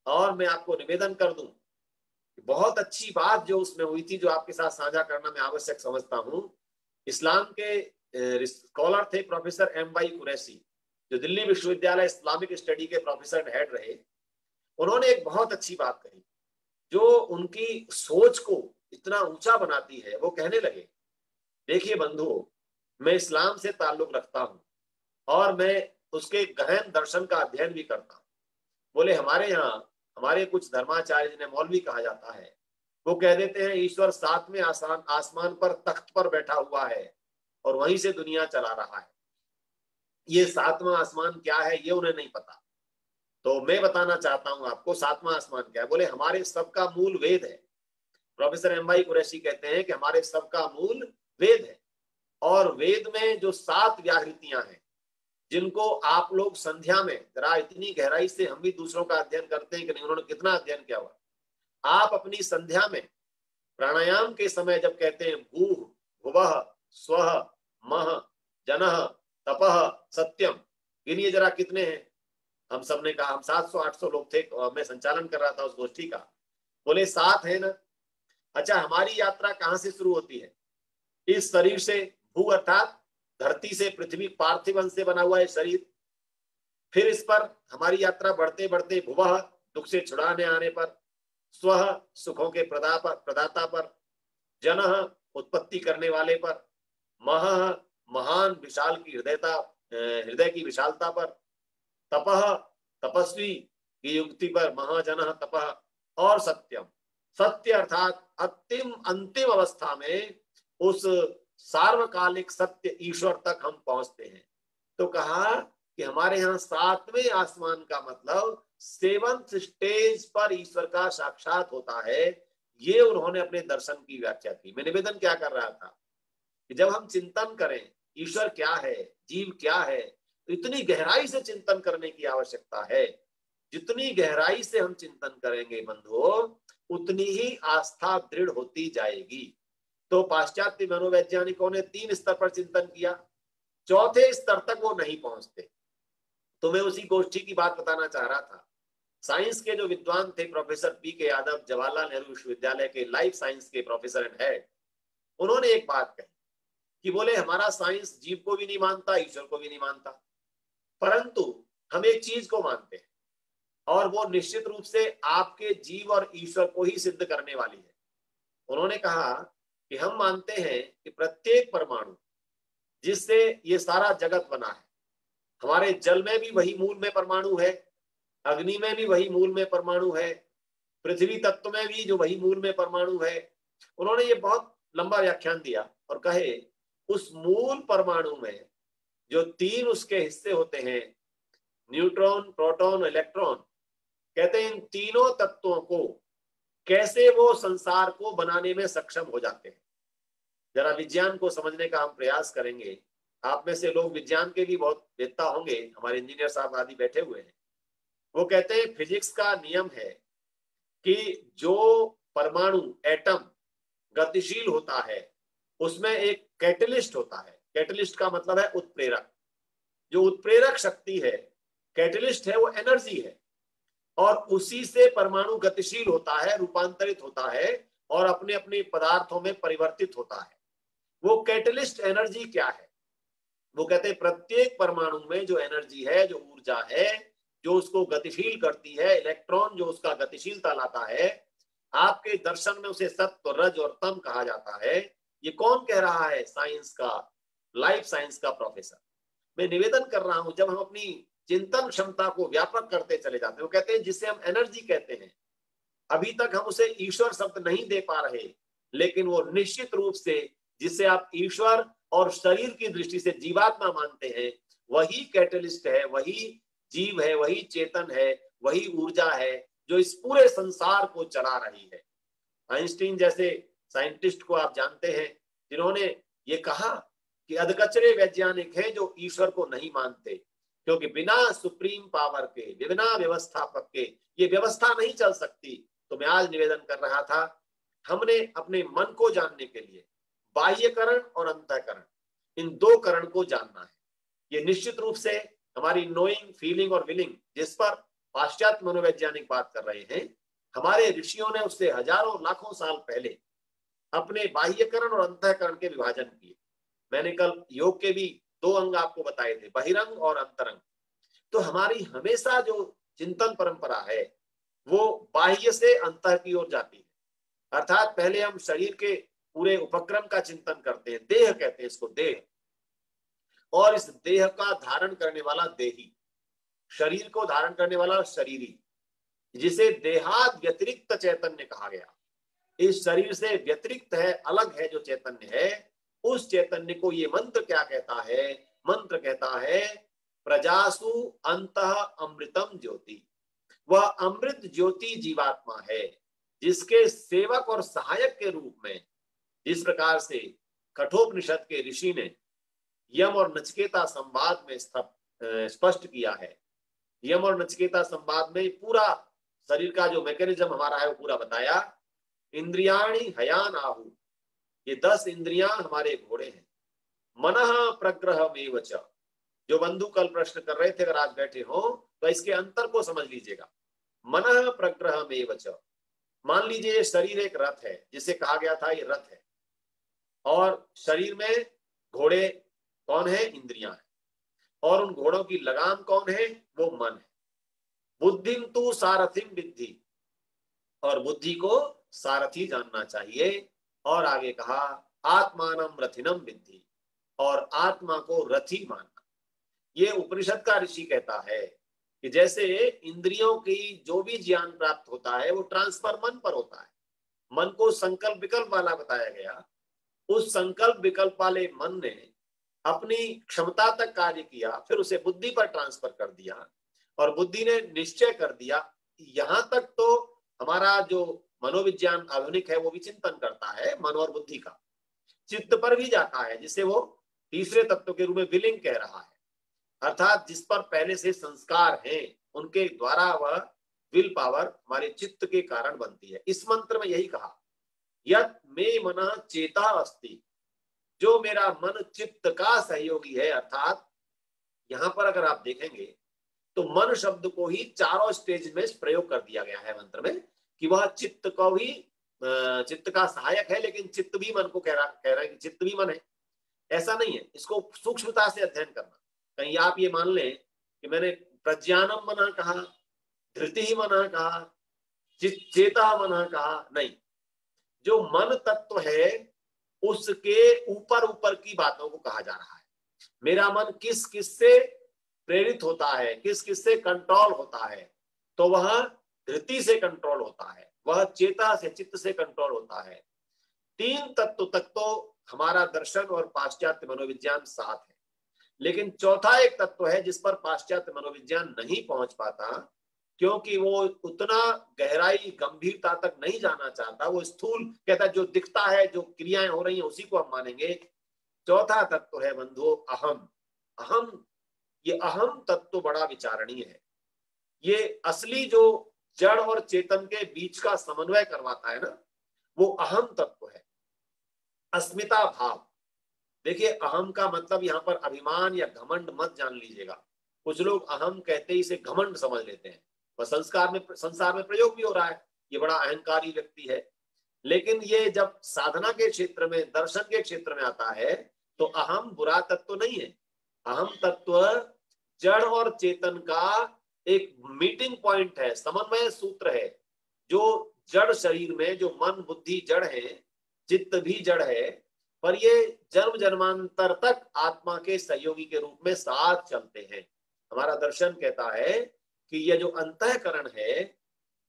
S1: और मैं आपको निवेदन कर दूं, बहुत अच्छी बात जो उसमें हुई थी, जो आपके साथ साझा करना मैं आवश्यक समझता हूं। इस्लाम के स्कॉलर थे प्रोफेसर M.Y. कुरैशी, जो दिल्ली विश्वविद्यालय इस्लामिक स्टडी के प्रोफेसर हेड रहे। उन्होंने एक बहुत अच्छी बात कही, जो उनकी सोच को इतना ऊंचा बनाती है। वो कहने लगे, देखिए बंधुओं, मैं इस्लाम से ताल्लुक रखता हूं और मैं उसके गहन दर्शन का अध्ययन भी करता हूं। बोले हमारे यहाँ हमारे कुछ धर्माचार्य जिन्हें मौलवी कहा जाता है, वो कह देते हैं ईश्वर सातवें आसमान पर तख्त पर बैठा हुआ है और वहीं से दुनिया चला रहा है। ये सातवां आसमान क्या है ये उन्हें नहीं पता। तो मैं बताना चाहता हूं आपको सातवां आसमान क्या है। बोले हमारे सबका मूल वेद है। प्रोफेसर एम भाई कुरैशी कहते हैं कि हमारे सबका मूल वेद है और वेद में जो 7 व्याहृतियां हैं जिनको आप लोग संध्या में, जरा इतनी गहराई से हम भी दूसरों का अध्ययन करते हैं कि नहीं, उन्होंने कितना अध्ययन किया हुआ। आप अपनी संध्या में प्राणायाम के समय जब कहते हैं भूः भुवः स्वः मह जनः तपः सत्यम, गिनिए जरा कितने हैं। हम सब ने कहा हम 700-800 लोग थे, मैं संचालन कर रहा था उस गोष्ठी का। बोले 7 है ना। अच्छा, हमारी यात्रा कहां से शुरू होती है? इस शरीर से, भू अर्थात धरती से, पृथ्वी पार्थिव अंश से बना हुआ है शरीर। फिर इस पर हमारी यात्रा बढ़ते बढ़ते भुवः दुख से छुड़ाने आने पर, स्वः सुखों के प्रदाता पर, जनः उत्पत्ति करने वाले पर, महः महान विशाल की हृदय की विशालता पर, तपः तपस्वी की युक्ति पर, महाजनः तपः, और सत्यम, सत्य अर्थात अंतिम अवस्था में उस सार्वकालिक सत्य ईश्वर तक हम पहुंचते हैं। तो कहा कि हमारे यहाँ 7वें आसमान का मतलब 7th स्टेज पर ईश्वर का साक्षात होता है। ये उन्होंने अपने दर्शन की व्याख्या की। मैं निवेदन क्या कर रहा था कि जब हम चिंतन करें ईश्वर क्या है, जीव क्या है, तो इतनी गहराई से चिंतन करने की आवश्यकता है। जितनी गहराई से हम चिंतन करेंगे बंधुओं, उतनी ही आस्था दृढ़ होती जाएगी। तो पाश्चात्य मनोवैज्ञानिकों ने 3 स्तर पर चिंतन किया, 4थे स्तर तक वो नहीं पहुंचते। तो मैं उसी गोष्ठी की बात बताना चाह रहा था। साइंस के जो विद्वान थे प्रोफेसर पी के यादव, जवाहरलाल नेहरू विश्वविद्यालय के लाइफ साइंस के प्रोफेसर एंड हेड, उन्होंने एक बात कही कि बोले हमारा साइंस जीव को भी नहीं मानता, ईश्वर को भी नहीं मानता, परंतु हम एक चीज को मानते हैं और वो निश्चित रूप से आपके जीव और ईश्वर को ही सिद्ध करने वाली है। उन्होंने कहा कि हम मानते हैं कि प्रत्येक परमाणु जिससे ये सारा जगत बना है, हमारे जल में भी वही मूल में परमाणु है, अग्नि में भी वही मूल में परमाणु है, पृथ्वी तत्व में भी जो वही मूल में परमाणु है। उन्होंने ये बहुत लंबा व्याख्यान दिया और कहे उस मूल परमाणु में जो 3 उसके हिस्से होते हैं, न्यूट्रॉन, प्रोटॉन, इलेक्ट्रॉन, कहते हैं इन तीनों तत्वों को कैसे वो संसार को बनाने में सक्षम हो जाते हैं। जरा विज्ञान को समझने का हम प्रयास करेंगे। आप में से लोग विज्ञान के भी बहुत वेत्ता होंगे, हमारे इंजीनियर साहब आदि बैठे हुए हैं। वो कहते हैं फिजिक्स का नियम है कि जो परमाणु, एटम गतिशील होता है उसमें एक कैटलिस्ट होता है। कैटलिस्ट का मतलब है उत्प्रेरक। जो उत्प्रेरक शक्ति है, कैटलिस्ट है, वो एनर्जी है और उसी से परमाणु गतिशील होता है, रूपांतरित होता है और अपने अपने पदार्थों में परिवर्तित होता है। वो कैटलिस्ट एनर्जी क्या है? वो कहते हैं प्रत्येक परमाणु में जो एनर्जी है, जो ऊर्जा है, जो उसको गतिशील करती है, इलेक्ट्रॉन जो उसका गतिशीलता लाता है, आपके दर्शन में उसे सत्व, रज और तम कहा जाता है। ये कौन कह रहा है? साइंस का, लाइफ साइंस का प्रोफेसर। मैं निवेदन कर रहा हूं, जब हम अपनी चिंतन क्षमता को व्यापक करते चले जाते हैं, वो कहते हैं जिसे हम एनर्जी कहते हैं, अभी तक हम उसे ईश्वर शब्द नहीं दे पा रहे, लेकिन वो निश्चित रूप से जिसे आप ईश्वर और शरीर की दृष्टि से जीवात्मा मानते हैं, वही कैटलिस्ट है, वही जीव है, वही चेतन है, वही ऊर्जा है जो इस पूरे संसार को चला रही है। आइंस्टीन जैसे साइंटिस्ट को आप जानते हैं, जिन्होंने ये कहा कि अधकचरे वैज्ञानिक हैं जो ईश्वर को नहीं मानते, क्योंकि बिना सुप्रीम पावर के, बिना व्यवस्थापक के ये व्यवस्था नहीं चल सकती। तो मैं आज निवेदन कर रहा था, हमने अपने मन को जानने के लिए बाह्यकरण और अंतःकरण, इन 2 करण को जानना है। ये निश्चित रूप से हमारी नोइंग, फीलिंग और विलिंग, जिस पर पाश्चात्य मनोवैज्ञानिक बात कर रहे हैं, हमारे ऋषियों ने उससे हजारों लाखों साल पहले अपने बाह्यकरण और अंतःकरण के विभाजन किए। मैंने कल योग के भी 2 अंग आपको बताए थे, बहिरंग और अंतरंग। तो हमारी हमेशा जो चिंतन परंपरा है वो बाह्य से अंतः की ओर जाती है। अर्थात पहले हम शरीर के पूरे उपक्रम का चिंतन करते हैं, देह कहते हैं इसको, देह, और इस देह का धारण करने वाला देही, शरीर को धारण करने वाला शरीरी, जिसे देहाद व्यतिरिक्त चैतन्य कहा गया। इस शरीर से व्यतिरिक्त है, अलग है जो चैतन्य है, उस चैतन्य को ये मंत्र क्या कहता है? मंत्र कहता है प्रजासु अंतः अमृतम ज्योति। वह अमृत ज्योति जीवात्मा है, जिसके सेवक और सहायक के रूप में, जिस प्रकार से कठोपनिषद के ऋषि ने यम और नचिकेता संवाद में स्पष्ट किया है। यम और नचिकेता संवाद में पूरा शरीर का जो मैकेनिज्म हमारा है वो पूरा बताया। इंद्रियाणि हयान आहु, ये 10 इंद्रियां हमारे घोड़े हैं। मनः प्रग्रहमेव च, जो बंधु कल प्रश्न कर रहे थे, अगर आज बैठे हो तो इसके अंतर को समझ लीजिएगा। मनः प्रग्रहमेव च, मान लीजिए शरीर एक रथ है, जिसे कहा गया था ये रथ है, और शरीर में घोड़े कौन है? इंद्रियां हैं, और उन घोड़ों की लगाम कौन है? वो मन है। बुद्धिं तु सारथिं विद्धि, और बुद्धि को सारथी जानना चाहिए। और आगे कहा आत्मानं रथिनं विद्धि, और आत्मा को रथी मानना। ये उपनिषद का ऋषि कहता है कि जैसे इंद्रियों की जो भी ज्ञान प्राप्त होता है वो ट्रांसफर मन पर होता है। मन को संकल्प विकल्प वाला बताया गया, उस संकल्प विकल्प वाले मन ने अपनी क्षमता तक कार्य किया, फिर उसे बुद्धि पर ट्रांसफर कर दिया, और बुद्धि ने निश्चय कर दिया। यहां तक तो हमारा जो मनोविज्ञान आधुनिक है वो भी चिंतन करता है मन और बुद्धि का, चित्त पर भी जाता है, जिसे वो तीसरे तत्व के रूप में विलिंग कह रहा है। अर्थात जिस पर पहले से संस्कार हैं, उनके द्वारा वह विल पावर हमारे चित्त के कारण बनती है। इस मंत्र में यही कहा, यत् मे मनः चेता अस्ति, जो मेरा मन चित्त का सहयोगी है। अर्थात यहां पर अगर आप देखेंगे तो मन शब्द को ही चारों स्टेज में प्रयोग कर दिया गया है मंत्र में, कि वह चित्त को भी, चित्त का सहायक है, लेकिन चित्त भी मन को कह रहा है कि चित्त भी मन है। ऐसा नहीं है, इसको सूक्ष्मता से अध्ययन करना। कहीं आप ये मान लें कि मैंने प्रज्ञानम मना कहा, धृति मना कहा, चेता मना कहा, नहीं। जो मन तत्व है उसके ऊपर ऊपर की बातों को कहा जा रहा है। मेरा मन किस किस से प्रेरित होता है, किस किस से कंट्रोल होता है, तो वह धृति से कंट्रोल होता है, वह चेता से, चित्त से कंट्रोल होता है। 3 तत्व तक तो हमारा दर्शन और पाश्चात्य मनोविज्ञान साथ है, लेकिन चौथा एक तत्व है जिस पर पाश्चात्य मनोविज्ञान नहीं पहुंच पाता, क्योंकि वो उतना गहराई गंभीरता तक नहीं जाना चाहता। वो स्थूल कहता है, जो दिखता है, जो क्रियाएं हो रही हैं उसी को हम मानेंगे। चौथा तत्व है बंधुओं अहम। अहम, ये अहम तत्व बड़ा विचारणीय है। ये असली जो जड़ और चेतन के बीच का समन्वय करवाता है ना, वो अहम तत्व है, अस्मिता भाव। देखिए, अहम का मतलब यहाँ पर अभिमान या घमंड मत जान लीजिएगा। कुछ लोग अहम कहते ही इसे घमंड समझ लेते हैं, वह संसार में प्रयोग भी हो रहा है, ये बड़ा अहंकारी व्यक्ति है। लेकिन ये जब साधना के क्षेत्र में, दर्शन के क्षेत्र में आता है, तो अहम बुरा तत्व नहीं है। अहम तत्व जड़ और चेतन का एक मीटिंग पॉइंट है, समन्वय सूत्र है। जो जड़ शरीर में जो मन बुद्धि जड़ है, चित्त भी जड़ है, पर ये जन्म जन्मांतर तक आत्मा के सहयोगी के रूप में साथ चलते हैं। हमारा दर्शन कहता है कि ये जो अंतःकरण है,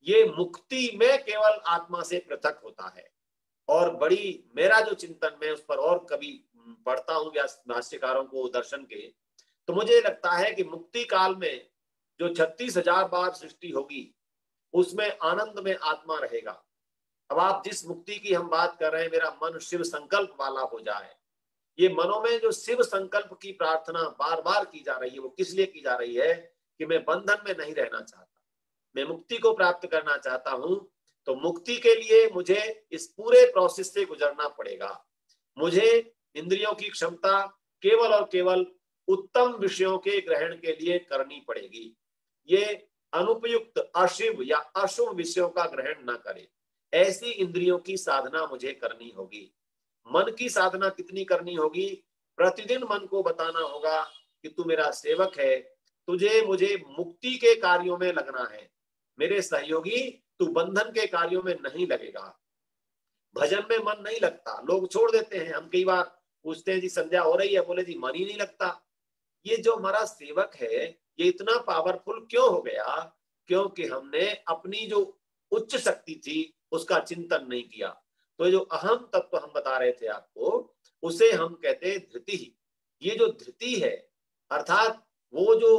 S1: ये मुक्ति में केवल आत्मा से पृथक होता है। और बड़ी, मेरा जो चिंतन में उस पर और कभी पढ़ता हूं भाष्यकारों को दर्शन के, तो मुझे लगता है कि मुक्ति काल में जो 36,000 बार सृष्टि होगी, उसमें आनंद में आत्मा रहेगा। अब आप जिस मुक्ति की हम बात कर रहे हैं, मेरा मन शिव संकल्प वाला हो जाए, ये मनों में जो शिव संकल्प की प्रार्थना बार बार की जा रही है, वो किस लिए की जा रही है? कि मैं बंधन में नहीं रहना चाहता, मैं मुक्ति को प्राप्त करना चाहता हूं। तो मुक्ति के लिए मुझे इस पूरे प्रोसेस से गुजरना पड़ेगा। मुझे इंद्रियों की क्षमता केवल और केवल उत्तम विषयों के ग्रहण के लिए करनी पड़ेगी। ये अनुपयुक्त, अशिव या अशुभ विषयों का ग्रहण न करे, ऐसी इंद्रियों की साधना मुझे करनी होगी। मन की साधना कितनी करनी होगी? प्रतिदिन मन को बताना होगा कि तू मेरा सेवक है, तुझे मुझे मुक्ति के कार्यों में लगना है, मेरे सहयोगी, तू बंधन के कार्यों में नहीं लगेगा। भजन में मन नहीं लगता, लोग छोड़ देते हैं। हम कई बार पूछते हैं जी संध्या हो रही है, बोले जी मन ही नहीं लगता। ये जो हमारा सेवक है ये इतना पावरफुल क्यों हो गया? क्योंकि हमने अपनी जो उच्च शक्ति थी उसका चिंतन नहीं किया। तो जो अहम तत्व हम बता रहे थे आपको, उसे हम कहते हैं धृति। ये जो धृति है अर्थात वो जो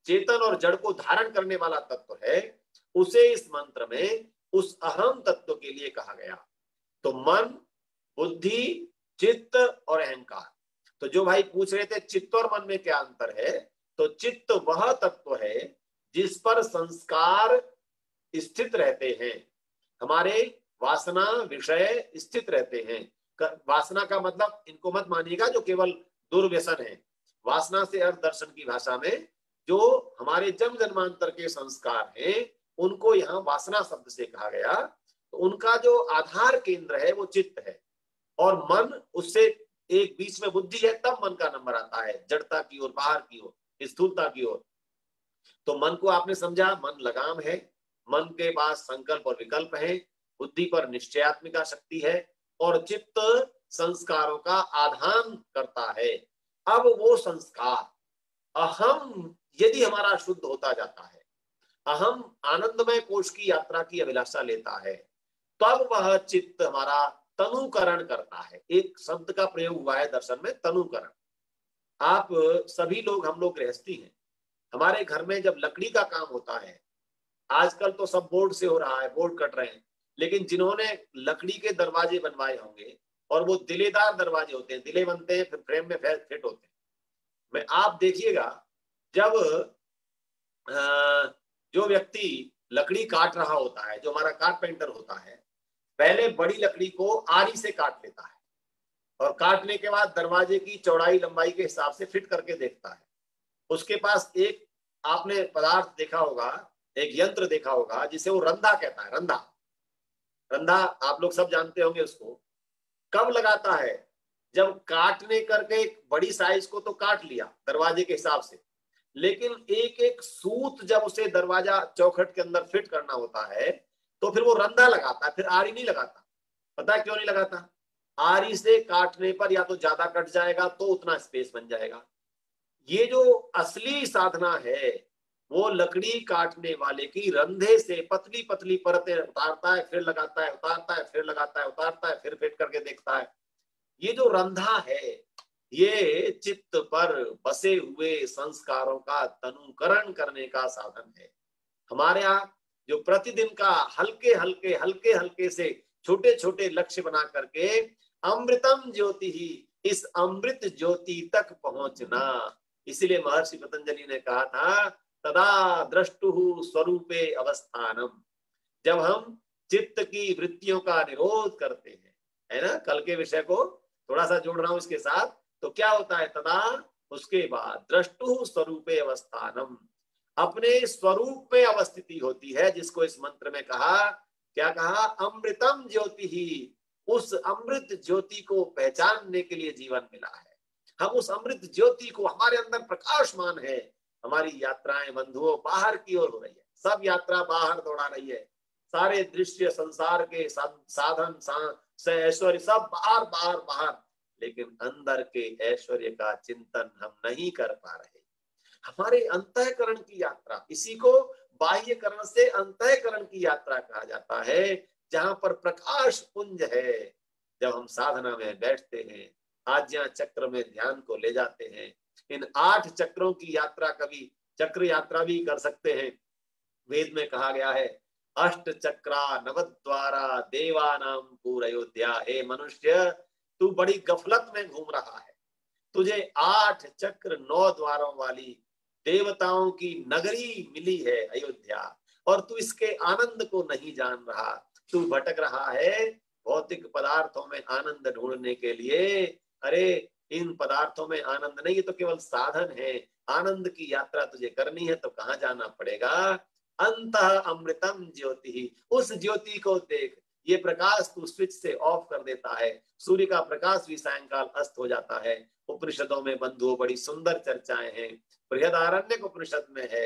S1: चेतन और जड़ को धारण करने वाला तत्व है, उसे इस मंत्र में उस अहम तत्व के लिए कहा गया। तो मन, बुद्धि, चित्त और अहंकार। तो जो भाई पूछ रहे थे चित्त और मन में क्या अंतर है, तो चित्त वह तत्व है जिस पर संस्कार स्थित रहते हैं। हमारे वासना विषय स्थित रहते हैं। वासना का मतलब इनको मत मानिएगा जो केवल दुर्व्यसन है। वासना से अर्थ दर्शन की भाषा में जो हमारे जन्म जन्मांतर के संस्कार हैं उनको यहाँ वासना शब्द से कहा गया। तो उनका जो आधार केंद्र है वो चित्त है, और मन उससे एक बीच में बुद्धि है, तब मन का नंबर आता है जड़ता की ओर, बाहर की ओर, स्थूलता की ओर। तो मन को आपने समझा, मन लगाम है, मन के पास संकल्प और विकल्प है, बुद्धि पर निश्चयात्मिका शक्ति है, और चित्त संस्कारों का आधान करता है। अब वो संस्कार अहम यदि हमारा शुद्ध होता जाता है, अहम आनंदमय कोश की यात्रा की अभिलाषा लेता है, तब वह चित्त हमारा तनुकरण करता है। एक शब्द का प्रयोग हुआ है दर्शन में, तनुकरण। आप सभी लोग, हम लोग गृहस्थी हैं, हमारे घर में जब लकड़ी का काम होता है, आजकल तो सब बोर्ड से हो रहा है, बोर्ड कट रहे हैं, लेकिन जिन्होंने लकड़ी के दरवाजे बनवाए होंगे, और वो दिलेदार दरवाजे होते हैं, दिले बनते हैं फिर फ्रेम में फिट होते हैं। मैं आप देखिएगा जब जो व्यक्ति लकड़ी काट रहा होता है, जो हमारा कारपेंटर होता है, पहले बड़ी लकड़ी को आरी से काट लेता है, और काटने के बाद दरवाजे की चौड़ाई लंबाई के हिसाब से फिट करके देखता है। उसके पास एक आपने पदार्थ देखा होगा, एक यंत्र देखा होगा जिसे वो रंधा कहता है। रंधा, रंधा आप लोग सब जानते होंगे। उसको कब लगाता है? जब काटने करके बड़ी साइज को तो काट लिया दरवाजे के हिसाब से, लेकिन एक एक सूत जब उसे दरवाजा चौखट के अंदर फिट करना होता है तो फिर वो रंधा लगाता है, फिर आरी नहीं लगाता। पता है क्यों नहीं लगाता? आरी से काटने पर या तो ज्यादा कट जाएगा तो उतना स्पेस बन जाएगा। ये जो असली साधना है वो लकड़ी काटने वाले की रंधे से पतली पतली परतें उतारता है, फिर लगाता है, उतारता है, फिर लगाता है, उतारता है, फिर फिट करके देखता है। ये जो रंधा है ये चित्त पर बसे हुए संस्कारों का तनुकरण करने का साधन है। हमारे यहाँ जो प्रतिदिन का हल्के हल्के हल्के हल्के से छोटे छोटे लक्ष्य बना करके अमृतम ज्योति ही, इस अमृत ज्योति तक पहुंचना। इसीलिए महर्षि पतंजलि ने कहा था तदा द्रष्टुहु स्वरूपे अवस्थानम। जब हम चित्त की वृत्तियों का निरोध करते हैं, है ना, कल के विषय को थोड़ा सा जोड़ रहा हूं इसके साथ, तो क्या होता है? तदा, उसके बाद द्रष्टुहु स्वरूपे अवस्थानम, अपने स्वरूप में अवस्थिति होती है, जिसको इस मंत्र में कहा, क्या कहा? अमृतम ज्योति ही। उस अमृत ज्योति को पहचानने के लिए जीवन मिला है। हम उस अमृत ज्योति को, हमारे अंदर प्रकाशमान है। हमारी यात्राएं बंधुओं बाहर की ओर हो रही है, सब यात्रा बाहर दौड़ा रही है। सारे दृश्य संसार के साधन ऐश्वर्य सब बाहर बाहर बाहर, लेकिन अंदर के ऐश्वर्य का चिंतन हम नहीं कर पा रहे। हमारे अंतःकरण की यात्रा, इसी को बाह्यकरण से अंतःकरण की यात्रा कहा जाता है, जहां पर प्रकाश पुंज है। जब हम साधना में बैठते हैं, आज्ञा चक्र में ध्यान को ले जाते हैं, इन 8 चक्रों की यात्रा, कभी चक्र यात्रा भी कर सकते हैं। वेद में कहा गया है अष्ट चक्रा नवद्वारा देवानाम पूर अयोध्या। हे मनुष्य, तू बड़ी गफलत में घूम रहा है, तुझे 8 चक्र 9 द्वारों वाली देवताओं की नगरी मिली है अयोध्या, और तू इसके आनंद को नहीं जान रहा। तू भटक रहा है भौतिक पदार्थों में आनंद ढूंढने के लिए। अरे इन पदार्थों में आनंद नहीं, ये तो केवल साधन है। आनंद की यात्रा तुझे करनी है तो कहाँ जाना पड़ेगा? अंतः अमृतम ज्योति, उस ज्योति को देख। ये प्रकाश तू स्विच से ऑफ कर देता है, सूर्य का प्रकाश भी सायंकाल अस्त हो जाता है। उपनिषदों में बंधुओं बड़ी सुंदर चर्चाएं हैं। बृहदारण्यक उपनिषद में है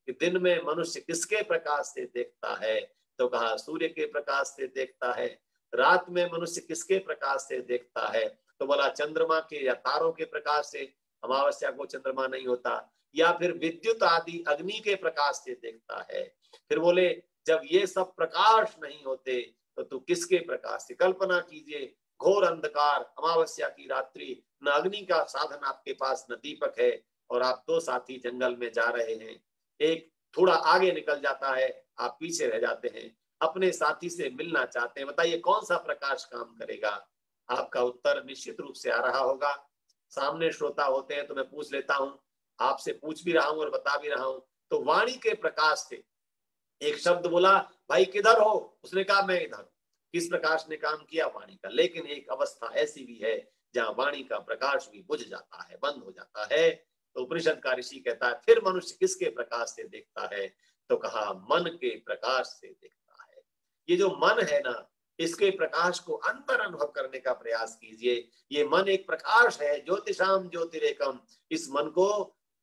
S1: कि दिन में मनुष्य किसके प्रकाश से देखता है, तो कहा सूर्य के प्रकाश से देखता है। रात में मनुष्य किसके प्रकाश से देखता है? तो बोला चंद्रमा के या तारों के प्रकाश से, अमावस्या को चंद्रमा नहीं होता, या फिर विद्युत आदि अग्नि के प्रकाश से देखता है। फिर बोले जब ये सब प्रकाश नहीं होते तो तू किसके प्रकाश से? कल्पना कीजिए, घोर अंधकार, अमावस्या की रात्रि, न अग्नि का साधन आपके पास, न दीपक है, और आप दो साथी जंगल में जा रहे हैं। एक थोड़ा आगे निकल जाता है, आप पीछे रह जाते हैं, अपने साथी से मिलना चाहते हैं। बताइए कौन सा प्रकाश काम करेगा? आपका उत्तर निश्चित रूप से आ रहा होगा। सामने श्रोता होते हैं तो मैं पूछ लेता हूं, आपसे पूछ भी रहा हूं और बता भी रहा हूं। तो वाणी के प्रकाश से एक शब्द बोला, भाई किधर हो? उसने कहा मैं इधर हूं। किस प्रकाश ने काम किया? वाणी का। लेकिन एक अवस्था ऐसी भी है जहां वाणी का प्रकाश भी बुझ जाता है, बंद हो जाता है। तो उपनिषद का ऋषि कहता है फिर मनुष्य किसके प्रकाश से देखता है? तो कहा मन के प्रकाश से देखता है। ये जो मन है ना, इसके प्रकाश को अंतर अनुभव करने का प्रयास कीजिए। ये मन एक प्रकाश है, ज्योतिषाम ज्योतिरेकम। इस मन को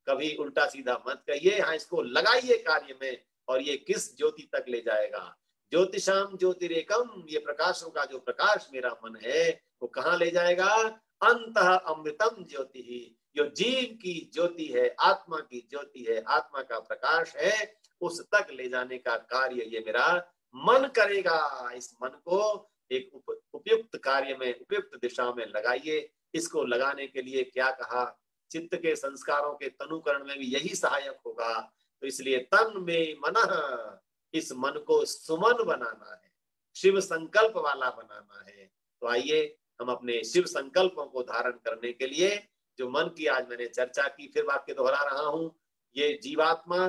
S1: कभी उल्टा सीधा मत कहिए, हाँ इसको लगाइए कार्य में, और ये किस ज्योति तक ले जाएगा? ज्योतिषाम ज्योतिरेकम, ये प्रकाशों का जो प्रकाश मेरा मन है वो कहाँ ले जाएगा? अंतः अमृतम ज्योति ही, जो जीव की ज्योति है, आत्मा की ज्योति है, आत्मा का प्रकाश है, उस तक ले जाने का कार्य ये मेरा मन करेगा। इस मन को एक उपयुक्त कार्य में, उपयुक्त दिशा में लगाइए। इसको लगाने के लिए क्या कहा? चित्त के संस्कारों के तनुकरण में भी यही सहायक होगा। तो इसलिए तन में मनः, इस मन को सुमन बनाना है, शिव संकल्प वाला बनाना है। तो आइए हम अपने शिव संकल्पों को धारण करने के लिए, जो मन की आज मैंने चर्चा की, फिर वाक्य दोहरा रहा हूं, ये जीवात्मा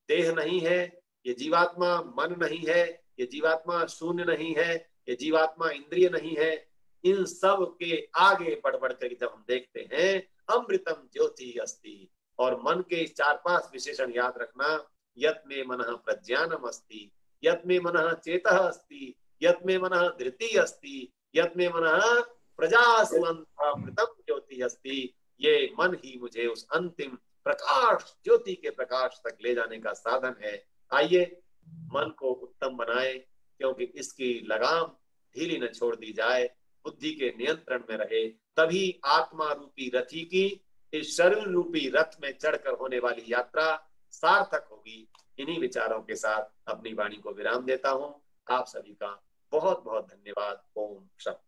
S1: देह नहीं है, ये जीवात्मा मन नहीं है, ये जीवात्मा शून्य नहीं है, ये जीवात्मा इंद्रिय नहीं है। इन सब के आगे बढ़ बढ़ कर जब हम देखते हैं, अमृतम ज्योति अस्ति, और मन के 4-5 विशेषण याद रखना। यत में मनः प्रज्ञानम अस्ति, यत में मनः चेतः अस्ति, यत में मनः धृति अस्ति, यत में मनः प्रजासुअंतमृतम ज्योति अस्ति। ये मन ही मुझे उस अंतिम प्रकाश, ज्योति के प्रकाश तक ले जाने का साधन है। आइए मन को उत्तम बनाए, क्योंकि इसकी लगाम ढीली न छोड़ दी जाए, बुद्धि के नियंत्रण में रहे, तभी आत्मा रूपी रथी की इस शरीर रूपी रथ में चढ़कर होने वाली यात्रा सार्थक होगी। इन्हीं विचारों के साथ अपनी वाणी को विराम देता हूं। आप सभी का बहुत बहुत धन्यवाद। ओम शांति।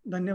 S3: धन्यवाद।